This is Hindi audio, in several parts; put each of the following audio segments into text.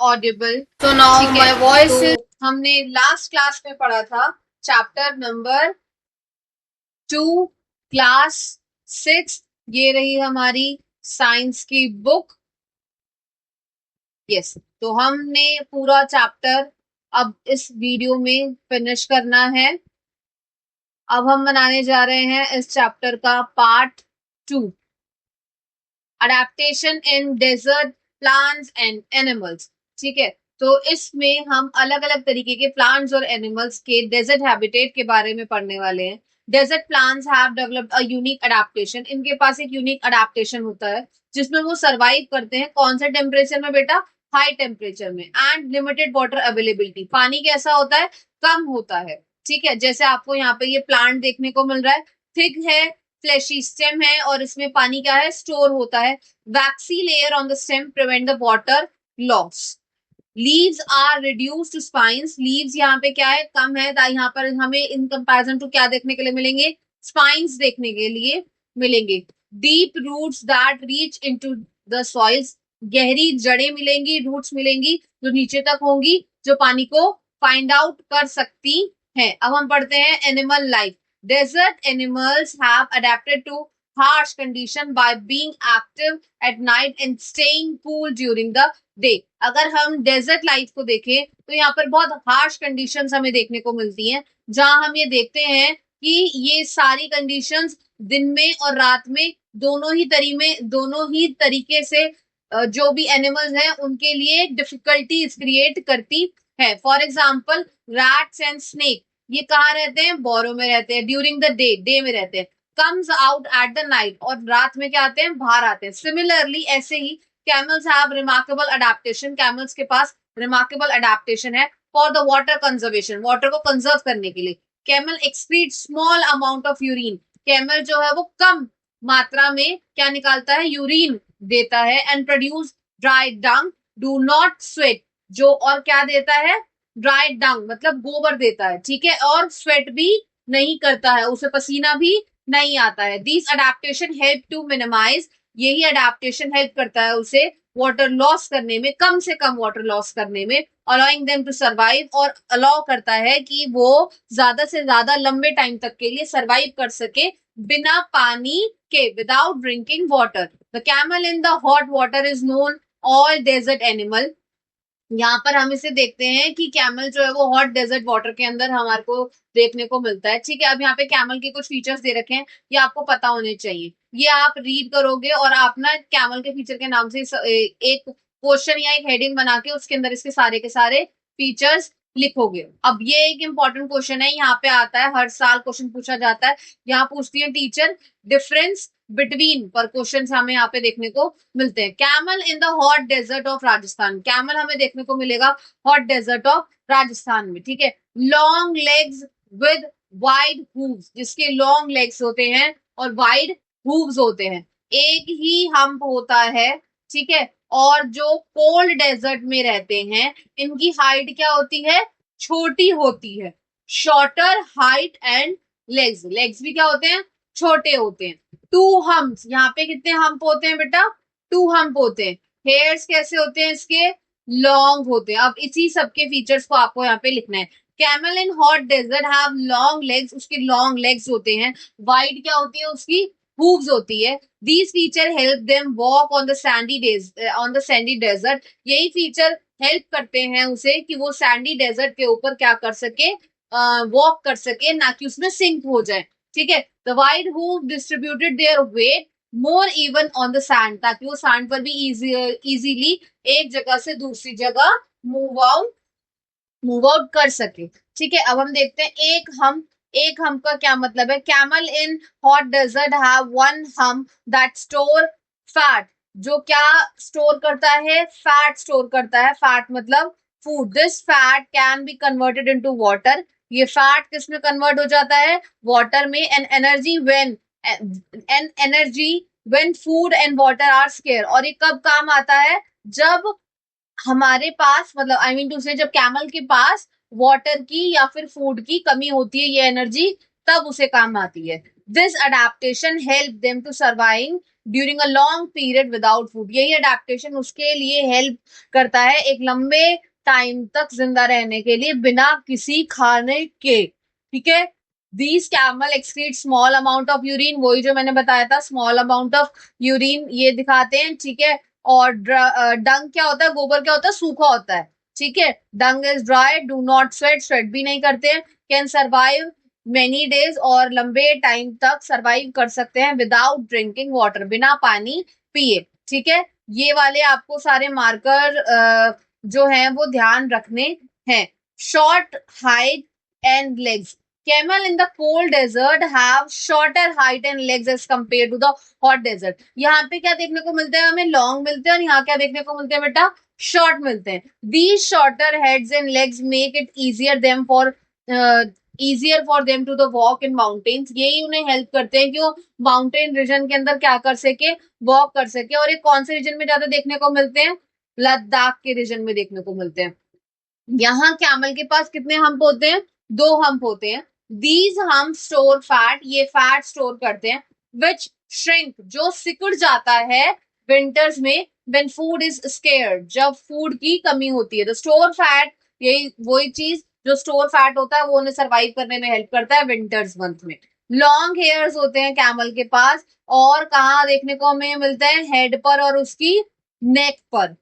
ऑडिबल? तो नाउ माय वॉइस इज, हमने लास्ट क्लास में पढ़ा था चैप्टर नंबर 2, क्लास 6। ये रही हमारी साइंस की बुक। यस, तो हमने पूरा चैप्टर अब इस वीडियो में फिनिश करना है। अब हम बनाने जा रहे हैं इस चैप्टर का part 2, adaptation in desert plants and animals. ठीक है, तो इसमें हम अलग अलग तरीके के प्लांट्स और एनिमल्स के डेजर्ट हैबिटेट के बारे में पढ़ने वाले हैं। Desert plants have developed a unique adaptation. इनके पास एक यूनिक अडेप्टेशन होता है जिसमें वो सरवाइव करते हैं कौन से टेम्परेचर में बेटा? हाई टेम्परेचर में। एंड लिमिटेड वाटर अवेलेबिलिटी, पानी कैसा होता है? कम होता है। ठीक है, जैसे आपको यहाँ पे ये प्लांट देखने को मिल रहा है, थिक है, फ्लैशी स्टेम है और इसमें पानी क्या है? स्टोर होता है। Waxy layer on the stem prevent the water loss. Leaves are reduce to spines. Leaves यहाँ पे क्या है? कम है। यहाँ पर हमें इन कंपैरिजन टू क्या देखने के लिए मिलेंगे? स्पाइन्स देखने के लिए मिलेंगे। Deep roots that reach into the soils. गहरी जड़ें मिलेंगी, रूट्स मिलेंगी जो नीचे तक होंगी, जो पानी को फाइंड आउट कर सकती है। अब हम पढ़ते हैं animal life. Desert animals have adapted to harsh condition by being active at night and staying cool during the day. अगर हम डेजर्ट लाइफ को देखें तो यहाँ पर बहुत हार्श कंडीशंस हमें देखने को मिलती हैं, जहां हम ये देखते हैं कि ये सारी कंडीशंस दिन में और रात में दोनों ही तरीके से जो भी एनिमल्स हैं उनके लिए डिफिकल्टीज क्रिएट करती है। For example rats and snake, ये कहाँ रहते हैं? बोरो में रहते हैं। ड्यूरिंग द डे में रहते हैं। Comes out at the night, और रात में क्या आते हैं? बाहर आते हैं। सिमिलरली ऐसे ही camels have remarkable adaptation. Camels के पास रिमार्केबल अडेप्टेशन है for the water conservation, water को कंजर्व करने के लिए। Camel excrete small amount of urine. Camel जो है वो कम मात्रा में क्या निकालता है? यूरिन देता है। And produce dry dung, do not sweat, जो और क्या देता है? ड्राई डंग मतलब गोबर देता है। ठीक है, और स्वेट भी नहीं करता है, उसे पसीना भी नहीं आता है। This adaptation help to minimise, यही अडेप्टेशन हेल्प करता है उसे वाटर लॉस करने में, कम से कम वाटर लॉस करने में, अलाउइंग देम टू सर्वाइव, और अलाउ करता है कि वो ज्यादा से ज्यादा लंबे टाइम तक के लिए सर्वाइव कर सके बिना पानी के, without drinking water. The camel in the hot water is known all desert animal. यहाँ पर हम इसे देखते हैं कि कैमल जो है वो हॉट डेजर्ट वाटर के अंदर हमारे को देखने को मिलता है। ठीक है, अब यहाँ पे कैमल के कुछ फीचर्स दे रखे हैं, ये आपको पता होने चाहिए। ये आप रीड करोगे और आप ना कैमल के फीचर के नाम से एक क्वेश्चन या एक हेडिंग बना के उसके अंदर इसके सारे के सारे फीचर्स लिखोगे। अब ये एक इंपॉर्टेंट क्वेश्चन है, यहाँ पे आता है, हर साल क्वेश्चन पूछा जाता है। यहाँ पूछती है टीचर डिफरेंस बिटवीन, पर क्वेश्चन हमें यहाँ पे देखने को मिलते हैं। Camel in the hot desert of Rajasthan, camel हमें देखने को मिलेगा हॉट डेजर्ट ऑफ राजस्थान में। ठीक है, long legs with wide hooves, जिसके लॉन्ग लेग्स होते हैं और वाइड हूव्स होते हैं। एक ही हम्प होता है। ठीक है, और जो कोल्ड डेजर्ट में रहते हैं इनकी हाइट क्या होती है? छोटी होती है। Shorter height and legs, legs भी क्या होते हैं? छोटे होते हैं। टू हम्प्स, यहाँ पे कितने हम्प होते हैं बेटा? टू हम्प होते हैं। हेयर्स कैसे होते हैं इसके? लॉन्ग होते हैं। अब इसी सबके फीचर्स को आपको यहाँ पे लिखना है। Camel in hot desert have long legs, उसके लॉन्ग लेग्स होते हैं। वाइड क्या होती है उसकी? हूव्स होती है। These feature help them walk on the sandy desert, यही फीचर हेल्प करते हैं उसे कि वो सैंडी डेजर्ट के ऊपर क्या कर सके? वॉक कर सके, ना कि उसमें सिंक हो जाए। ठीक है, the wide hoof distributed their weight more even on the sand, ताकि वो सैंड पर भी इजीली एक जगह से दूसरी जगह मूव आउट कर सके। ठीक है, अब हम देखते हैं एक हम का क्या मतलब है। Camel in hot desert have one hump that store fat, जो क्या स्टोर करता है? फैट स्टोर करता है। फैट मतलब food. This fat can be converted into water, ये फैट किस में कन्वर्ट हो जाता है? वाटर में। An energy when food and water are scarce, और ये कब काम आता है? जब हमारे पास मतलब आई मीन टू से जब कैमल के पास वाटर की या फिर फूड की कमी होती है, ये एनर्जी तब उसे काम आती है। This adaptation help them to survive during a long period without food. यही अडेप्टेशन उसके लिए हेल्प करता है एक लंबे टाइम तक जिंदा रहने के लिए बिना किसी खाने के। ठीक है, these camel excrete small amount of urine, वही जो मैंने बताया था स्मॉल अमाउंट ऑफ यूरिन ये दिखाते हैं। ठीक है, और डंग क्या होता है, गोबर क्या होता है, सूखा होता है। ठीक है, डंग is dry, do not sweat, sweat भी नहीं करते हैं, कैन सर्वाइव मेनी डेज, और लंबे टाइम तक सर्वाइव कर सकते हैं विदाउट ड्रिंकिंग वाटर, बिना पानी पिए। ठीक है, ये वाले आपको सारे मार्कर जो हैं वो ध्यान रखने हैं। Short height and legs, camel in the cold desert have shorter height and legs as compared to the hot desert। यहाँ पे क्या देखने को मिलता है, हमें लॉन्ग मिलते हैं, और यहाँ क्या देखने को मिलते हैं बेटा, शॉर्ट मिलते हैं। These shorter heads and legs make it easier for them to the walk in mountains। यही उन्हें हेल्प करते हैं कि वो माउंटेन रीजन के अंदर क्या कर सके, वॉक कर सके। और ये कौन से रीजन में ज्यादा देखने को मिलते हैं, लद्दाख के रीजन में देखने को मिलते हैं। यहाँ कैमल के पास कितने हम्प होते हैं, 2 हम्प होते हैं। दीज हम्प स्टोर फैट, ये फैट स्टोर करते हैं। विच श्रिंक, जो सिकुड़ जाता है विंटर्स में, व्हेन फूड इज स्केर्ड, जब फूड की कमी होती है। तो स्टोर फैट, यही वही चीज जो स्टोर फैट होता है वो उन्हें सर्वाइव करने में हेल्प करता है विंटर्स मंथ में। लॉन्ग हेयर्स होते हैं कैमल के पास, और कहाँ देखने को हमें मिलता है, हेड पर और उसकी नेक पर।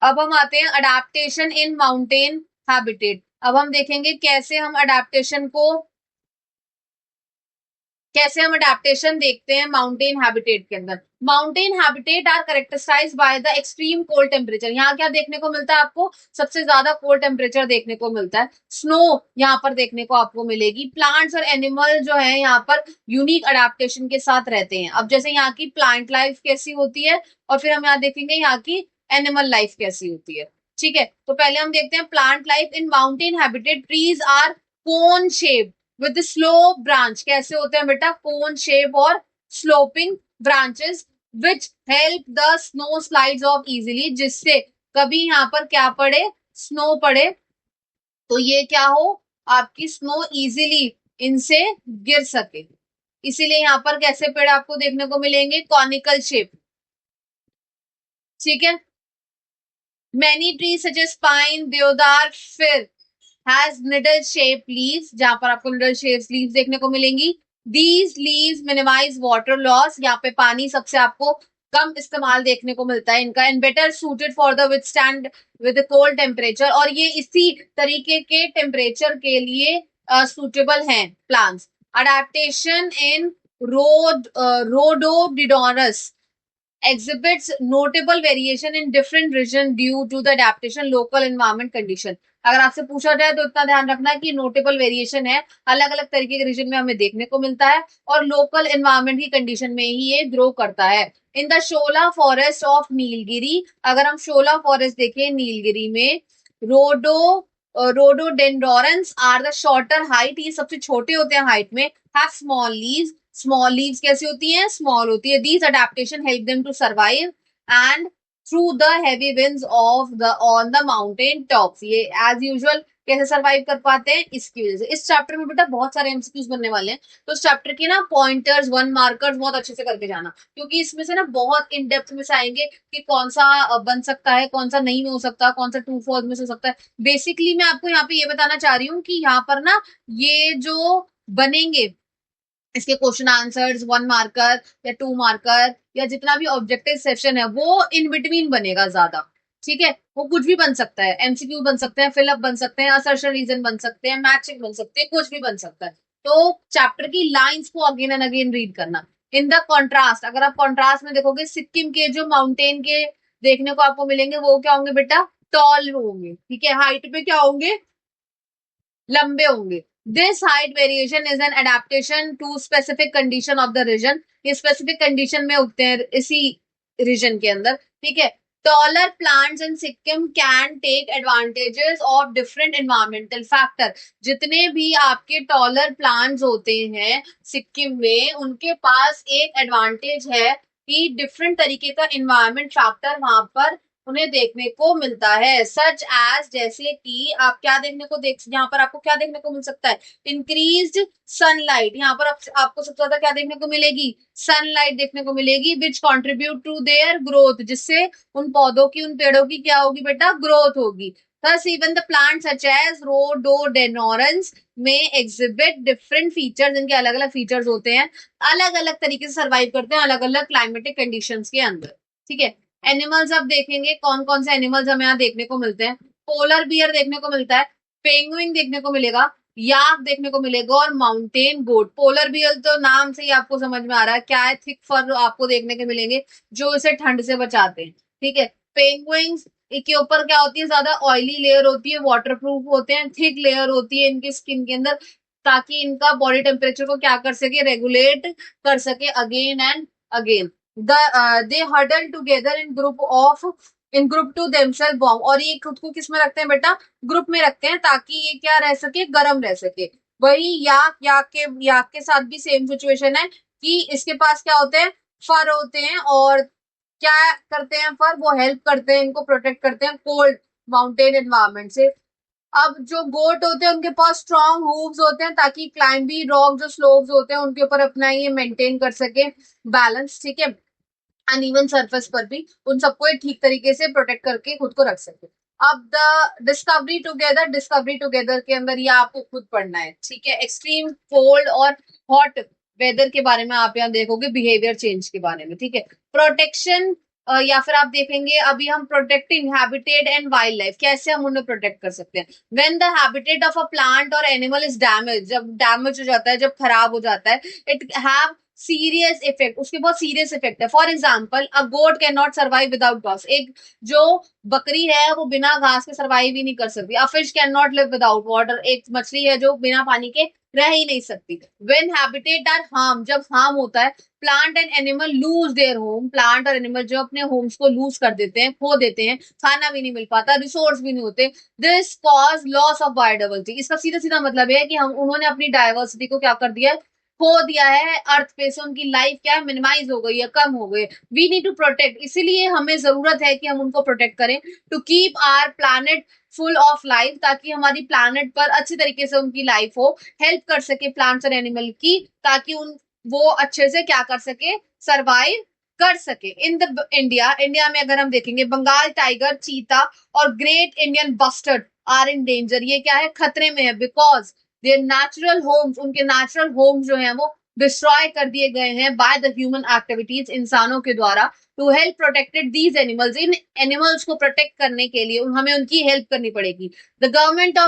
अब हम आते हैं अडेप्टेशन इन माउंटेन हैबिटेट। अब हम देखेंगे कैसे हम अडेप्टेशन देखते हैं माउंटेन हैबिटेट के अंदर। Mountain habitat are characterised by the extreme cold temperature. यहाँ क्या देखने को मिलता है आपको, सबसे ज्यादा कोल्ड टेम्परेचर देखने को मिलता है। स्नो यहाँ पर देखने को आपको मिलेगी। प्लांट्स और एनिमल जो है यहाँ पर यूनिक अडेप्टेशन के साथ रहते हैं। अब जैसे यहाँ की प्लांट लाइफ कैसी होती है, और फिर हम यहाँ देखेंगे यहाँ की एनिमल लाइफ कैसी होती है। ठीक है, तो पहले हम देखते हैं plant life in mountain habitat. Trees are cone shape with slope branch, कैसे होते हैं बेटा, कोन शेप और sloping branches, which help the snow slides off easily, जिससे कभी यहाँ पर क्या पड़े, स्नो पड़े, तो ये क्या हो, आपकी स्नो इजिली इनसे गिर सके। इसीलिए यहाँ पर कैसे पेड़ आपको देखने को मिलेंगे, कॉनिकल शेप। ठीक है, many trees such as pine, deodar, फिर हैज निडल शेप लीव्स, जहां पर आपको निडल शेप लीव्स देखने को मिलेंगी। These leaves minimise water loss, यहाँ पे पानी सबसे आपको कम इस्तेमाल देखने को मिलता है इनका। And better suited for the withstand with cold temperature, और ये इसी तरीके के टेम्परेचर के लिए सुटेबल हैं plants. Adaptation in रोडोडिडोरस exhibits notable variation in different region due to the adaptation local environment condition। अगर आपसे पूछा जाए तो इतना ध्यान रखना है कि नोटेबल वेरिएशन है, अलग अलग तरीके के रीजन में हमें देखने को मिलता है, और लोकल एनवायरमेंट की कंडीशन में ही ये ग्रो करता है। In the shola forest of Nilgiri, अगर हम शोला फॉरेस्ट देखें नीलगिरी में, rhodo rhododendrons are the shorter height, ये सबसे छोटे होते हैं हाइट में, have small leaves, small leaves कैसी होती हैं, स्मॉल होती है। These adaptation help them to survive and through the heavy winds of the on the mountain tops, ये एज यूजुअल कैसे सर्वाइव कर पाते हैं, इसकी वजह से। इस चैप्टर में बेटा बहुत सारे एमसीक्यूज बनने वाले हैं, तो इस चैप्टर के ना पॉइंटर्स, 1 मार्कर्स बहुत अच्छे से करके जाना, क्योंकि इसमें से ना बहुत इन डेप्थ में से आएंगे कि कौन सा बन सकता है, कौन सा नहीं हो सकता, कौन सा ट्रू फॉल्स में से हो सकता है। बेसिकली मैं आपको यहाँ पे ये बताना चाह रही हूँ कि यहाँ पर ना ये जो बनेंगे इसके क्वेश्चन आंसर्स, 1 मार्कर या 2 मार्कर या जितना भी ऑब्जेक्टिव सेशन है वो इन बिटवीन बनेगा ज्यादा। ठीक है, वो कुछ भी बन सकता है, एमसीक्यू बन सकते हैं, फिलअप बन सकते हैं, असर्शन रीजन बन सकते हैं, मैचिंग बन सकते हैं, कुछ भी बन सकता है। तो चैप्टर की लाइंस को अगेन एंड अगेन रीड करना। इन द कॉन्ट्रास्ट, अगर आप कॉन्ट्रास्ट में देखोगे, सिक्किम के जो माउंटेन के देखने को आपको मिलेंगे वो क्या होंगे बेटा, टॉल होंगे। ठीक है, हाइट पे क्या होंगे, लंबे होंगे। This height variation is an adaptation to specific condition of the region, ये स्पेसिफिक कंडीशन में उगते हैं इसी रीजन के अंदर। ठीक है, taller plants in Sikkim can take advantages of different environmental factor, जितने भी आपके टॉलर प्लांट्स होते हैं सिक्किम में, उनके पास एक एडवांटेज है कि डिफरेंट तरीके का एनवायरमेंट फैक्टर वहां पर उन्हें देखने को मिलता है। सच एज, जैसे कि आप क्या देखने को यहाँ पर आपको क्या देखने को मिल सकता है? Increased sunlight. यहाँ पर आपको सबसे ज्यादा क्या देखने को मिलेगी? सनलाइट देखने को मिलेगी, which contribute to their growth, जिससे उन पौधों की, उन पेड़ों की क्या होगी बेटा? ग्रोथ होगी। Thus, even the plants such as rhododendrons may exhibit different features, इनके अलग अलग फीचर्स होते हैं, अलग अलग तरीके से सर्वाइव करते हैं अलग अलग क्लाइमेटिक कंडीशंस के अंदर। ठीक है, एनिमल्स अब देखेंगे कौन कौन से एनिमल्स हमें यहाँ देखने को मिलते हैं। पोलर बियर देखने को मिलता है, पेंगुइन देखने को मिलेगा, याक देखने को मिलेगा और माउंटेन गोट। पोलर बियर तो नाम से ही आपको समझ में आ रहा है क्या है, थिक फर आपको देखने को मिलेंगे जो इसे ठंड से बचाते हैं। ठीक है, पेंगुइन्स के ऊपर क्या होती है? ज्यादा ऑयली लेयर होती है, वाटर प्रूफ होते हैं, थिक लेयर होती है इनकी स्किन के अंदर, ताकि इनका बॉडी टेम्परेचर को क्या कर सके? रेगुलेट कर सके again and again. They huddle together in group to themself warm, और ये खुद को किस में रखते हैं बेटा? ग्रुप में रखते हैं, ताकि ये क्या रह सके? गर्म रह सके। वही याक के साथ भी सेम सिचुएशन है कि इसके पास क्या होते हैं? फर होते हैं, और क्या करते हैं फर? वो हेल्प करते हैं, इनको प्रोटेक्ट करते हैं कोल्ड माउंटेन एनवायरमेंट से। अब जो गोट होते हैं उनके पास स्ट्रॉन्ग हूव्स होते हैं, ताकि क्लाइंबी रॉक जो स्लोप्स होते हैं उनके ऊपर अपना ये मेंटेन कर सके बैलेंस। ठीक है, अनइवन सरफेस पर भी उन सबको ठीक तरीके से प्रोटेक्ट करके खुद को रख सके। अब द डिस्कवरी टुगेदर के अंदर ये आपको खुद पढ़ना है। ठीक है, एक्सट्रीम कोल्ड और हॉट वेदर के बारे में आप यहाँ देखोगे, बिहेवियर चेंज के बारे में। ठीक है, प्रोटेक्शन, या फिर आप देखेंगे अभी हम protecting habitat and wild life, कैसे हम उन्हें प्रोटेक्ट कर सकते हैं। When the habitat of a plant और एनिमल इज डैमेज, जब डैमेज हो जाता है, जब खराब हो जाता है, इट हैव सीरियस इफेक्ट, उसके बहुत सीरियस इफेक्ट है। For example, a goat can not survive without ghas, एक जो बकरी है वो बिना घास के सर्वाइव ही नहीं कर सकती। A fish can not live without water, एक मछली है जो बिना पानी के रह ही नहीं सकती। व्हेन हैबिटेट आर हार्म, जब हार्म होता है, plant and animal lose their home, plant और एनिमल जो अपने होम्स को लूज कर देते हैं, खो देते हैं, खाना भी नहीं मिल पाता, रिसोर्स भी नहीं होते। This cause loss of biodiversity, इसका सीधा सीधा मतलब है कि हम उन्होंने अपनी डायवर्सिटी को क्या कर दिया है? खो दिया है अर्थ पे से, उनकी लाइफ क्या है? मिनिमाइज हो गई है, कम हो गई। वी नीड टू प्रोटेक्ट, इसीलिए हमें जरूरत है कि हम उनको प्रोटेक्ट करें, to keep our planet full of life, ताकि हमारी प्लानेट पर अच्छी तरीके से उनकी लाइफ हो, हेल्प कर सके प्लांट्स और एनिमल की, ताकि उन वो अच्छे से क्या कर सके? सरवाइव कर सके। इन द इंडिया में अगर हम देखेंगे, बंगाल टाइगर, चीता और great Indian bustard are in danger, ये क्या है? खतरे में है, बिकॉज देयर नेचुरल होम्स, उनके नेचुरल होम्स जो हैं वो डिस्ट्रॉय कर दिए गए हैं बाय द ह्यूमन एक्टिविटीज, इंसानों के द्वारा। To help protected these animals, इन एनिमल्स को प्रोटेक्ट करने के लिए हमें उनकी हेल्प करनी पड़ेगी। द गवर्नमेंट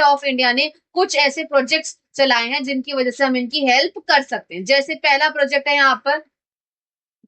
ऑफ इंडिया ने कुछ ऐसे प्रोजेक्ट्स चलाए हैं जिनकी वजह से हम इनकी हेल्प कर सकते हैं। जैसे पहला प्रोजेक्ट है यहाँ पर,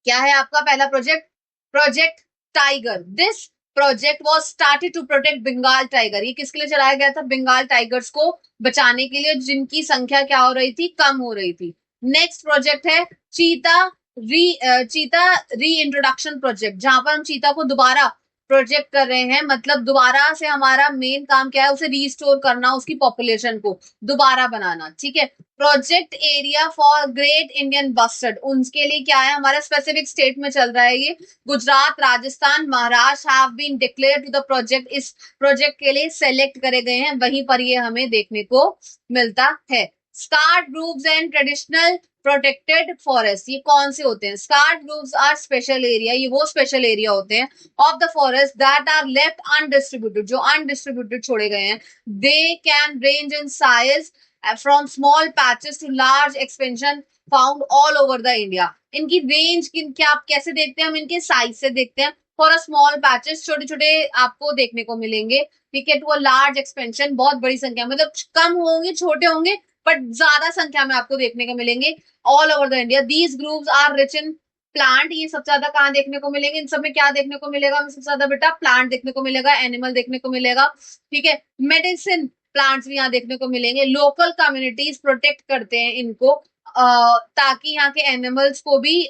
क्या है आपका पहला project? Project tiger. This project was started to protect Bengal tiger, ये किसके लिए चलाया गया था? बंगाल टाइगर्स को बचाने के लिए, जिनकी संख्या क्या हो रही थी? कम हो रही थी। नेक्स्ट प्रोजेक्ट है चीता री इंट्रोडक्शन प्रोजेक्ट, जहां पर हम चीता को दोबारा प्रोजेक्ट कर रहे हैं, मतलब दोबारा से हमारा मेन काम क्या है? उसे रीस्टोर करना, उसकी पॉपुलेशन को दोबारा बनाना। ठीक है, project area for great Indian bustard, उनके लिए क्या है? हमारा स्पेसिफिक स्टेट में चल रहा है ये, Gujarat, Rajasthan, Maharashtra have been declare to the project, इस प्रोजेक्ट के लिए सेलेक्ट करे गए हैं, वहीं पर ये हमें देखने को मिलता है। Sacred groves and traditional protected forest, ये कौन से होते हैं? Sacred groves are special area, ये वो स्पेशल एरिया होते हैं of the forest that are left undistributed, जो अनडिस्ट्रीब्यूटेड छोड़े गए हैं। They can range in size from small patches to large expansion found all over the India. इनकी रेंज क्या आप कैसे देखते हैं? हम इनके साइज से देखते हैं। फॉर अ स्मॉल पैचेस, छोटे छोटे आपको देखने को मिलेंगे। ठीक है, टू अ लार्ज एक्सपेंशन, बहुत बड़ी संख्या, मतलब कम होंगे, छोटे होंगे, बट ज्यादा संख्या में आपको देखने को मिलेंगे all over the India. These groves are rich in plant, ये सबसे ज्यादा कहाँ देखने को मिलेंगे? इन सब में क्या देखने को मिलेगा? सबसे ज्यादा बेटा प्लांट देखने को मिलेगा, एनिमल देखने को मिलेगा। ठीक है, मेडिसिन प्लांट्स भी यहाँ देखने को मिलेंगे। लोकल कम्युनिटीज प्रोटेक्ट करते हैं इनको, ताकि यहाँ के एनिमल्स को भी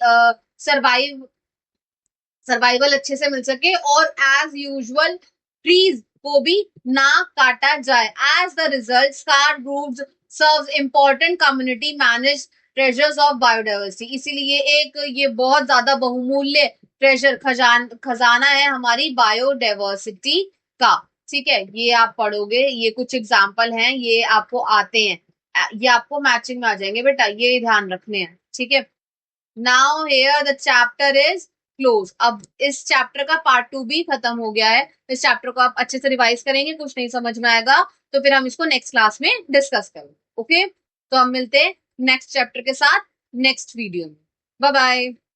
सर्वाइवल अच्छे से मिल सके, और एज यूजुअल ट्रीज को भी ना काटा जाए। As the result, sacred groves serves important community manage treasures of biodiversity, इसीलिए एक ये बहुत ज्यादा बहुमूल्य ट्रेजर खजाना है हमारी बायोडाइवर्सिटी का। ठीक है, ये आप पढ़ोगे, ये कुछ एग्जाम्पल हैं, ये आपको आते हैं, ये आपको मैचिंग में आ जाएंगे बेटा, ये ध्यान रखने हैं। ठीक है, now here the chapter is close. अब इस चैप्टर का पार्ट 2 भी खत्म हो गया है। इस चैप्टर को आप अच्छे से रिवाइज करेंगे, कुछ नहीं समझ में आएगा तो फिर हम इसको नेक्स्ट क्लास में डिस्कस करेंगे। ओके, तो हम मिलते हैं नेक्स्ट चैप्टर के साथ नेक्स्ट वीडियो में। Bye bye.